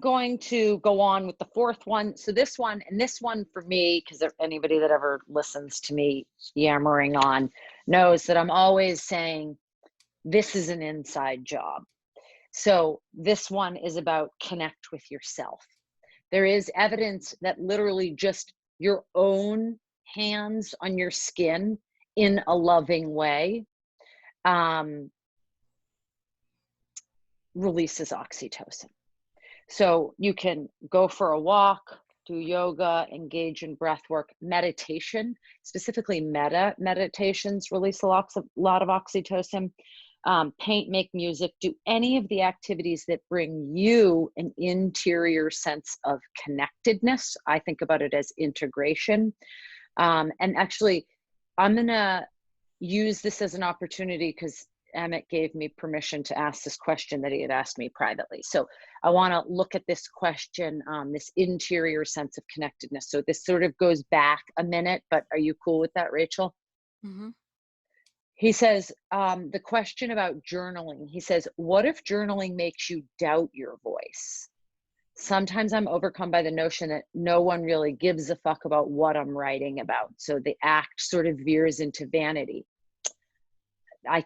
going to go on with the fourth one. So this one for me, because anybody that ever listens to me yammering on knows that I'm always saying this is an inside job. So this one is about connect with yourself. There is evidence that literally just your own hands on your skin in a loving way releases oxytocin. So you can go for a walk, do yoga, engage in breath work, meditation, specifically meditations release a lot of oxytocin. Paint, make music, do any of the activities that bring you an interior sense of connectedness. I think about it as integration. And actually, I'm gonna use this as an opportunity because Emmett gave me permission to ask this question that he had asked me privately. So I want to look at this question, this interior sense of connectedness. So this sort of goes back a minute, but are you cool with that, Rachel? Mm-hmm. He says, the question about journaling, he says, what if journaling makes you doubt your voice? Sometimes I'm overcome by the notion that no one really gives a fuck about what I'm writing about. So the act sort of veers into vanity. I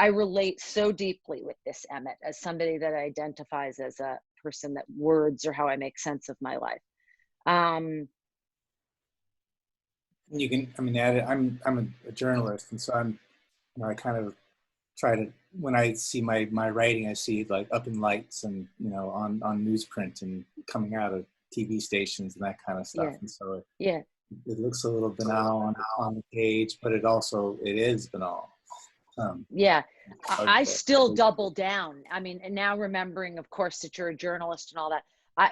relate so deeply with this, Emmett, as somebody that identifies as a person that words are how I make sense of my life. You can, I mean, I'm a journalist, and so I kind of try to, when I see my writing, I see it like up in lights and, you know, on newsprint and coming out of TV stations and that kind of stuff. Yeah. And so Yeah. it looks a little banal on the page, but it is banal. Yeah, I still double down. I mean, and now remembering, of course, that you're a journalist and all that, I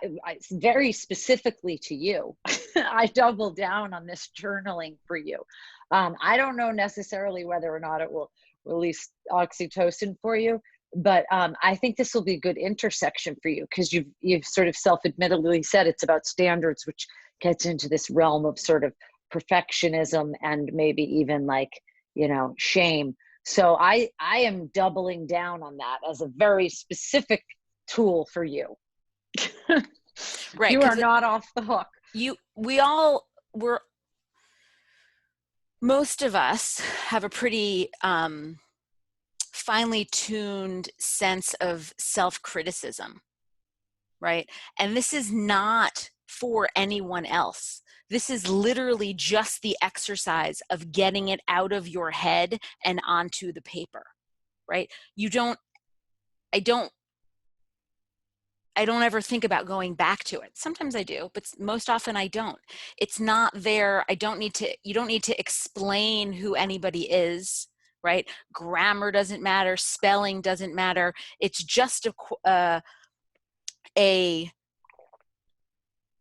very specifically to you, I double down on this journaling for you. I don't know necessarily whether or not it will release oxytocin for you, but I think this will be a good intersection for you because you've sort of self-admittedly said it's about standards, which gets into this realm of sort of perfectionism and maybe even like, you know, shame. So I am doubling down on that as a very specific tool for you. Right. You are not off the hook. Most of us have a pretty finely tuned sense of self-criticism, right? And this is not for anyone else. This is literally just the exercise of getting it out of your head and onto the paper, right? I don't ever think about going back to it. Sometimes I do, but most often I don't. It's not there. You don't need to explain who anybody is, right? Grammar doesn't matter. Spelling doesn't matter. It's just a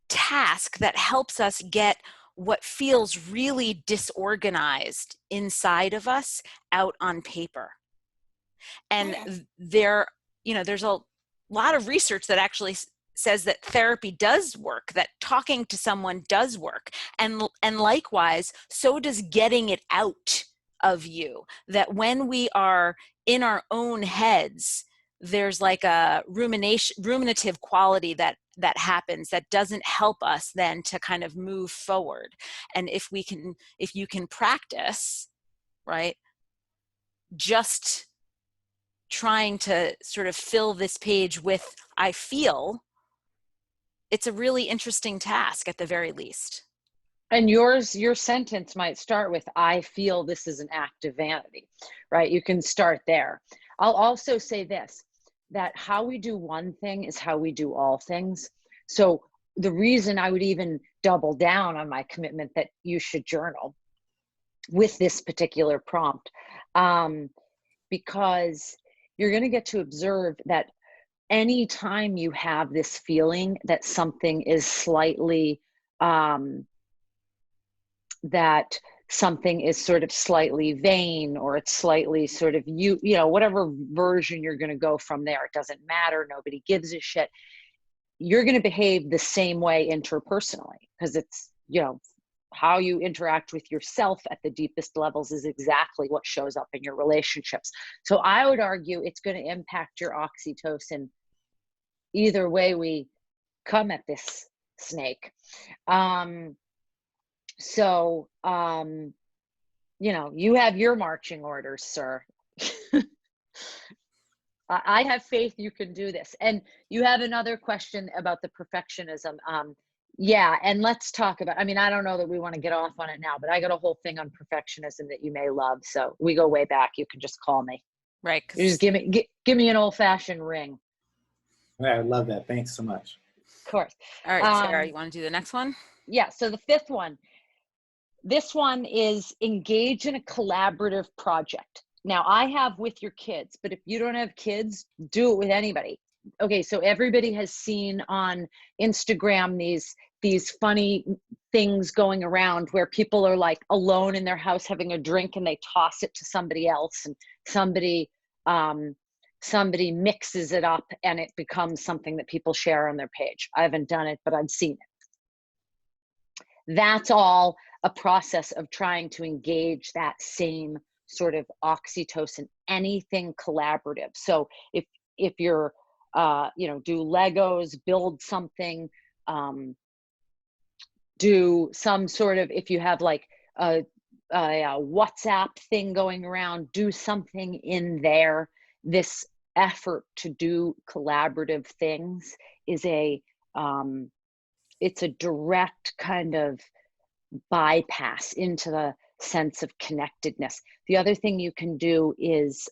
task that helps us get what feels really disorganized inside of us out on paper. And there's a lot of research that actually says that therapy does work, that talking to someone does work. And likewise, so does getting it out of you. That when we are in our own heads, there's like a ruminative quality that happens that doesn't help us then to kind of move forward. And if you can practice, right, just trying to sort of fill this page with I feel, it's a really interesting task at the very least. And your sentence might start with, I feel this is an act of vanity, right? You can start there. I'll also say this, that how we do one thing is how we do all things. So the reason I would even double down on my commitment that you should journal with this particular prompt, because you're going to get to observe that anytime you have this feeling that something is slightly, that something is sort of slightly vain, or it's slightly sort of, you know, whatever version you're going to go from there, it doesn't matter, nobody gives a shit, you're going to behave the same way interpersonally, because it's, you know, how you interact with yourself at the deepest levels is exactly what shows up in your relationships. So I would argue it's going to impact your oxytocin either way we come at this snake. So, you know, you have your marching orders, sir. I have faith you can do this. And you have another question about the perfectionism. Yeah, and let's talk about, I mean, I don't know that we want to get off on it now, but I got a whole thing on perfectionism that you may love. So we go way back. You can just call me. Right. You just give me an old-fashioned ring. I would love that. Thanks so much. Of course. All right, Sarah, you want to do the next one? Yeah, so the fifth one. This one is engage in a collaborative project. Now, I have with your kids, but if you don't have kids, do it with anybody. Okay, so everybody has seen on Instagram these funny things going around where people are like alone in their house having a drink and they toss it to somebody else, and somebody mixes it up and it becomes something that people share on their page. I haven't done it, but I've seen it. That's all a process of trying to engage that same sort of oxytocin, anything collaborative. So if you're, you know, do Legos, build something, do some sort of, if you have like a WhatsApp thing going around, do something in there. This effort to do collaborative things is it's a direct kind of bypass into the sense of connectedness. The other thing you can do is,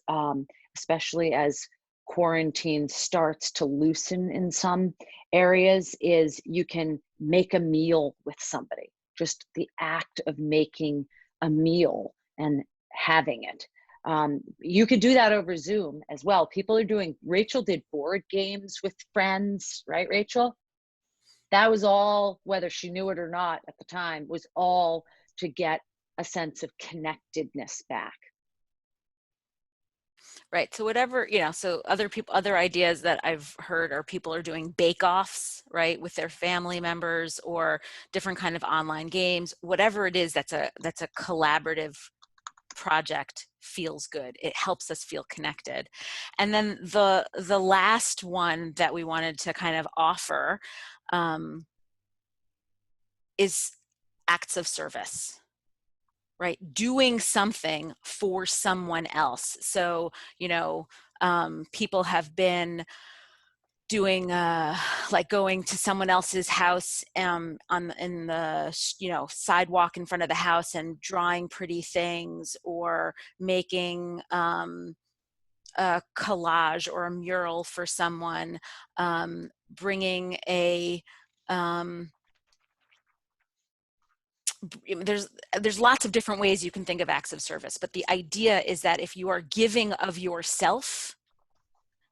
especially as quarantine starts to loosen in some areas, is you can make a meal with somebody. Just the act of making a meal and having it. You could do that over Zoom as well. People are doing, Rachel did board games with friends, right, Rachel? That was all, whether she knew it or not at the time, was all to get a sense of connectedness back. Right. So whatever, you know, so other ideas that I've heard are people are doing bake-offs, right, with their family members, or different kind of online games. Whatever it is, that's a collaborative project feels good. It helps us feel connected. And then the last one that we wanted to kind of offer is acts of service, right? Doing something for someone else. So, you know, people have been doing like going to someone else's house in the, you know, sidewalk in front of the house and drawing pretty things, or making a collage or a mural for someone, bringing a there's lots of different ways you can think of acts of service, but the idea is that if you are giving of yourself,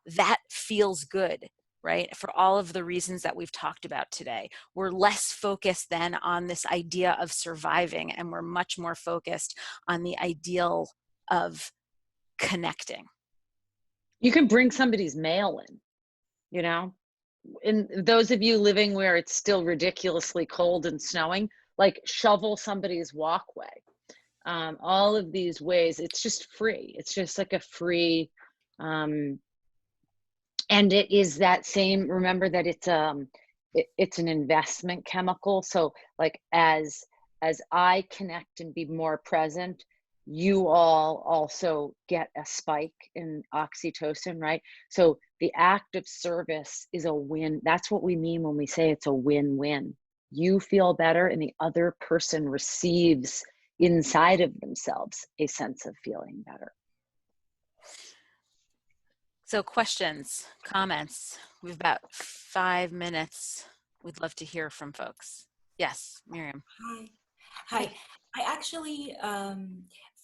that feels good, right? For all of the reasons that we've talked about today. We're less focused then on this idea of surviving, and we're much more focused on the ideal of connecting. You can bring somebody's mail in, you know? And those of you living where it's still ridiculously cold and snowing, like shovel somebody's walkway. All of these ways, it's just free. It's just like a free, and it is that same, remember that it's an investment chemical. So like as I connect and be more present, you all also get a spike in oxytocin, right? So the act of service is a win. That's what we mean when we say it's a win-win. You feel better and the other person receives inside of themselves a sense of feeling better. So questions, comments. We've about 5 minutes. We'd love to hear from folks. Yes, Miriam. Hi. Hi. I actually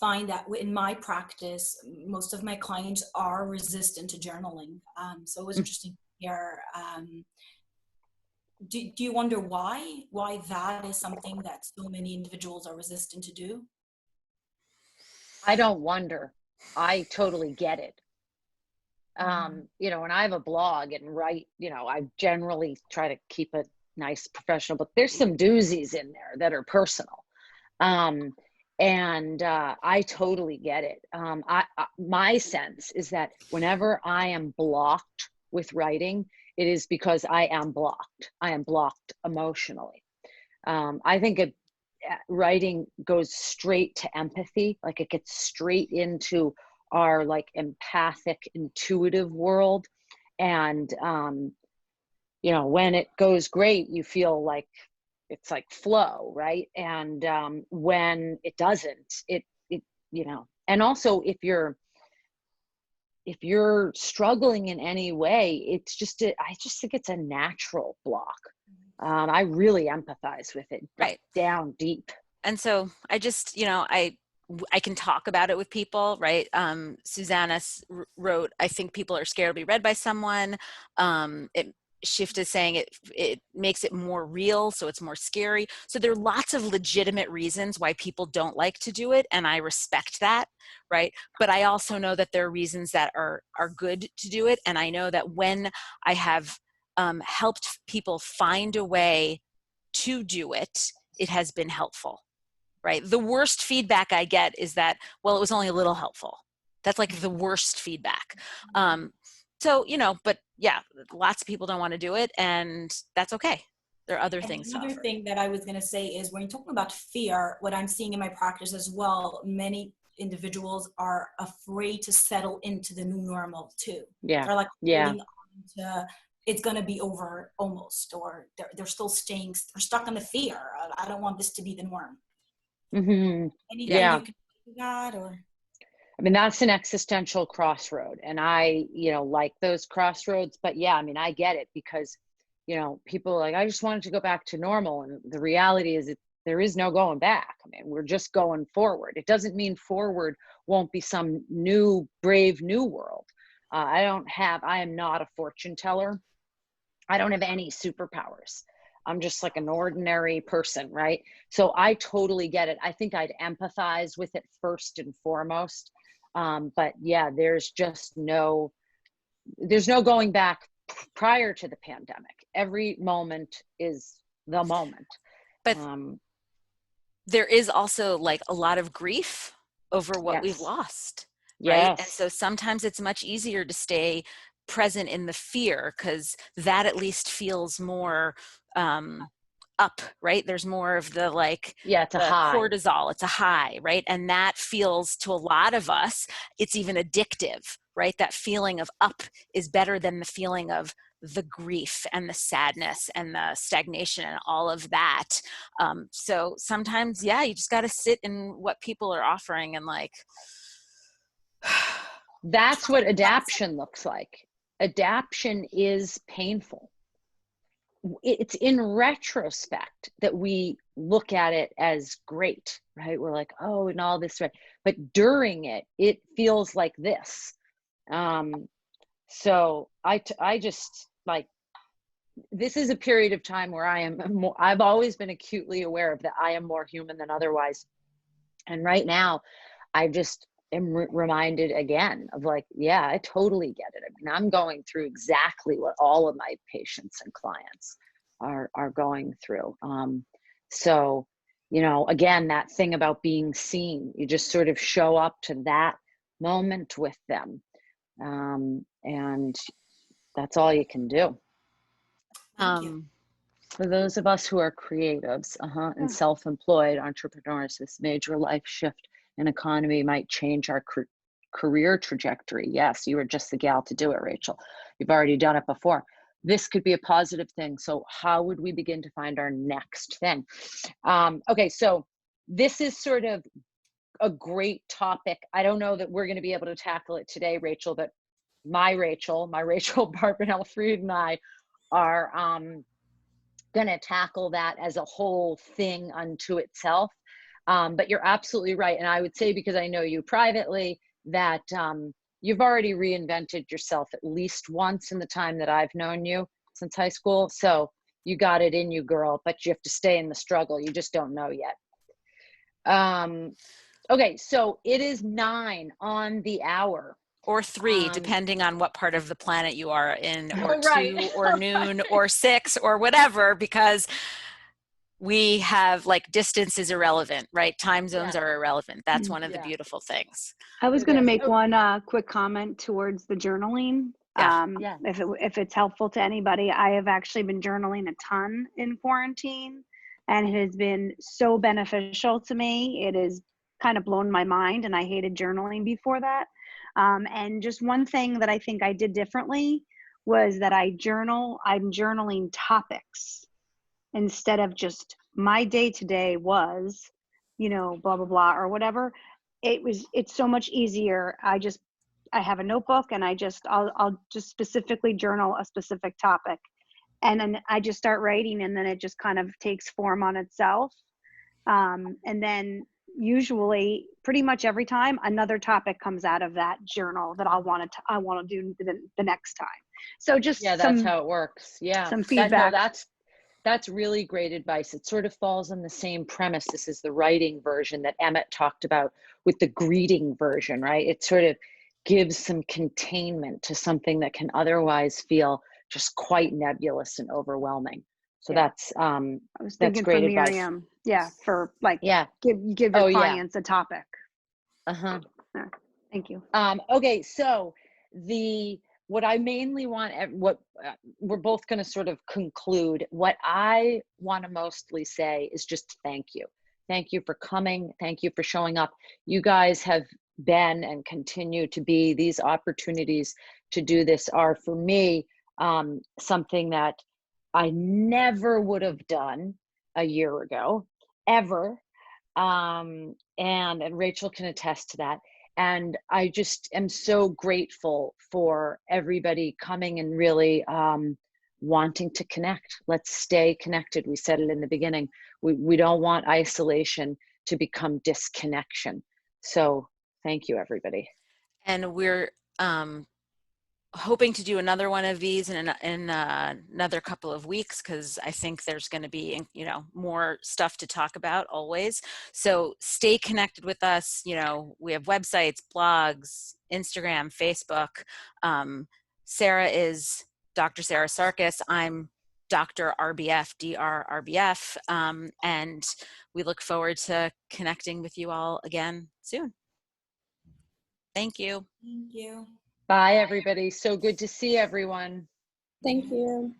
find that in my practice, most of my clients are resistant to journaling. So it was interesting to hear. Do you wonder why that is something that so many individuals are resistant to do? I don't wonder. I totally get it. You know, and I have a blog and write, you know, I generally try to keep it nice, professional, but there's some doozies in there that are personal. I totally get it. My sense is that whenever I am blocked with writing, it is because I am blocked. I am blocked emotionally. I think writing goes straight to empathy, like it gets straight into our like empathic, intuitive world. And, you know, when it goes great, you feel like it's like flow, right? And when it doesn't, it you know, and also if you're struggling in any way, it's just I just think it's a natural block. I really empathize with it, Right. Down deep. And so I just, you know, I can talk about it with people, right? Susanna wrote, I think people are scared to be read by someone. Shift is saying it makes it more real, so it's more scary. So there are lots of legitimate reasons why people don't like to do it, and I respect that, right? But I also know that there are reasons that are good to do it, and I know that when I have helped people find a way to do it, it has been helpful, right? The worst feedback I get is that, well, it was only a little helpful. That's like the worst feedback. So, you know, but yeah, lots of people don't want to do it, and that's okay. There are other things to offer. Another thing that I was going to say is when you're talking about fear, what I'm seeing in my practice as well, many individuals are afraid to settle into the new normal too. Yeah. They're like Yeah. holding on to it's going to be over almost, or they're still staying, they're stuck in the fear. I don't want this to be the norm. Mm-hmm. Anything Yeah. you can do that, or? I mean, that's an existential crossroad, and I, you know, like those crossroads, but yeah, I mean, I get it because, you know, people are like, I just wanted to go back to normal. And the reality is there is no going back. I mean, we're just going forward. It doesn't mean forward won't be some new, brave new world. I am not a fortune teller. I don't have any superpowers. I'm just like an ordinary person, right? So I totally get it. I think I'd empathize with it first and foremost. But yeah, there's no going back prior to the pandemic. Every moment is the moment. But there is also like a lot of grief over what we've lost, right? Yes. And so sometimes it's much easier to stay present in the fear because that at least feels more up, right? There's more of the like, it's a high. Cortisol, it's a high, right? And that feels to a lot of us, it's even addictive, right? That feeling of up is better than the feeling of the grief and the sadness and the stagnation and all of that. So sometimes, yeah, you just got to sit in what people are offering and like. That's what adaptation looks like. Adaptation is painful. It's in retrospect that we look at it as great, right? We're like, oh, and all this, right? But during it, it feels like this. So I just like, this is a period of time where I've always been acutely aware of that I am more human than otherwise. And right now, I just am reminded again of like, yeah, I totally get it. I mean, I'm going through exactly what all of my patients and clients are going through. So, you know, again, that thing about being seen, you just sort of show up to that moment with them. And that's all you can do. For those of us who are creatives and self-employed entrepreneurs, this major life shift in economy might change our career trajectory. Yes, you were just the gal to do it, Rachel. You've already done it before. This could be a positive thing. So how would we begin to find our next thing? Okay, so this is sort of a great topic. I don't know that we're going to be able to tackle it today, Rachel, but my Rachel Barbanel Freed and I are going to tackle that as a whole thing unto itself. But you're absolutely right. And I would say, because I know you privately, that you've already reinvented yourself at least once in the time that I've known you since high school. So you got it in you, girl, but you have to stay in the struggle. You just don't know yet. Okay, so it is 9 on the hour. Or 3, depending on what part of the planet you are in, or right. 2, or noon, or 6, or whatever, because we have, like, distance is irrelevant, right? Time zones are irrelevant. That's one of the beautiful things. I was going to make one quick comment towards the journaling. If it's helpful to anybody, I have actually been journaling a ton in quarantine, and it has been so beneficial to me. It has kind of blown my mind, and I hated journaling before that. And just one thing that I think I did differently was that I'm journaling topics instead of just my day to day was, blah, blah, blah, or whatever. It's so much easier. I have a notebook, and I'll just specifically journal a specific topic. And then I just start writing, and then it just kind of takes form on itself. And then usually pretty much every time another topic comes out of that journal that I want to do the next time. So just that's how it works. Some feedback. That's really great advice. It sort of falls on the same premise. This is the writing version that Emmett talked about with the greeting version, right? It sort of gives some containment to something that can otherwise feel just quite nebulous and overwhelming. So that's I was thinking great for advice. Miriam. For give your clients a topic. Thank you. Okay, so what I mainly want, we're both going to sort of conclude. What I want to mostly say is just thank you. Thank you for coming. Thank you for showing up. You guys have been and continue to be, these opportunities to do this are, for me, something that I never would have done a year ago, ever. And Rachel can attest to that. And I just am so grateful for everybody coming and really wanting to connect. Let's stay connected. We said it in the beginning. We don't want isolation to become disconnection. So thank you, everybody. And we're hoping to do another one of these in another couple of weeks, because I think there's going to be, more stuff to talk about always. So stay connected with us. We have websites, blogs, Instagram, Facebook. Sarah is Dr. Sarah Sarkis. I'm Dr. RBF, Dr. RBF. And we look forward to connecting with you all again soon. Thank you. Thank you. Bye, everybody. So good to see everyone. Thank you.